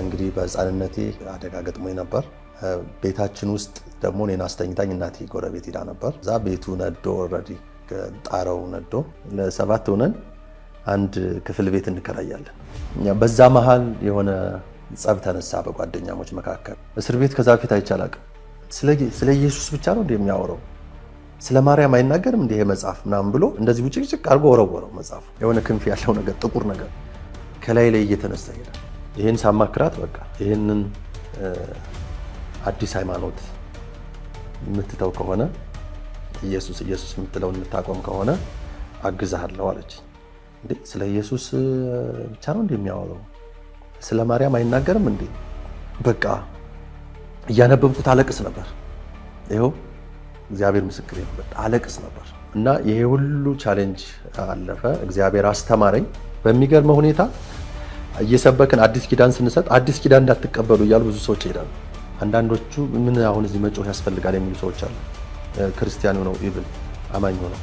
እንግዲህ በህፃንነቴ አደጋ ገጥሞኝ ነበር። ቤታችን ውስጥ ደግሞ እኔን አስተኝታኝ እናቴ ጎረቤት ሄዳ ነበር። እዛ ቤቱ ነዶ ኦልሬዲ ጣራው ነዶ ለ7 ሆነን አንድ ክፍል ቤት እንከራያለን። በዛ መሃል የሆነ ጸብ ተነሳ በጓደኛሞች መካከል። እስር ቤት ከዛ በፊት አይቻላቅ ስለ ኢየሱስ ብቻ ነው እንደሚያወራው ስለ ማርያም አይናገርም እንደ መጽሐፍ ምናምን ብሎ እንደዚህ ውጭጭቅ አድርጎ ወረወረው። መጽሐፉ የሆነ ክንፍ ያለው ነገር ጥቁር ነገር ከላይ ላይ እየተነሳ ይላል። ይሄን ሳማክራት በቃ ይሄንን አዲስ ሃይማኖት የምትተው ከሆነ ኢየሱስ የምትለውን የምታቆም ከሆነ አግዛለሁ አለች። እንዴ ስለ ኢየሱስ ብቻ ነው እንደሚያወራው ስለ ማርያም አይናገርም እንዴ? በቃ እያነበብኩት አለቅስ ነበር። ይሄው እግዚአብሔር ምስክሬ ነው። በቃ አለቅስ ነበር እና ይሄ ሁሉ ቻሌንጅ አለፈ። እግዚአብሔር አስተማረኝ። በሚገርም ሁኔታ እየሰበክን አዲስ ኪዳን ስንሰጥ አዲስ ኪዳን እንዳትቀበሉ እያሉ ብዙ ሰዎች ይሄዳሉ። አንዳንዶቹ ምን አሁን እዚህ መጮህ ያስፈልጋል የሚሉ ሰዎች አሉ። ክርስቲያኑ ነው ኢቭን አማኝ ሆነው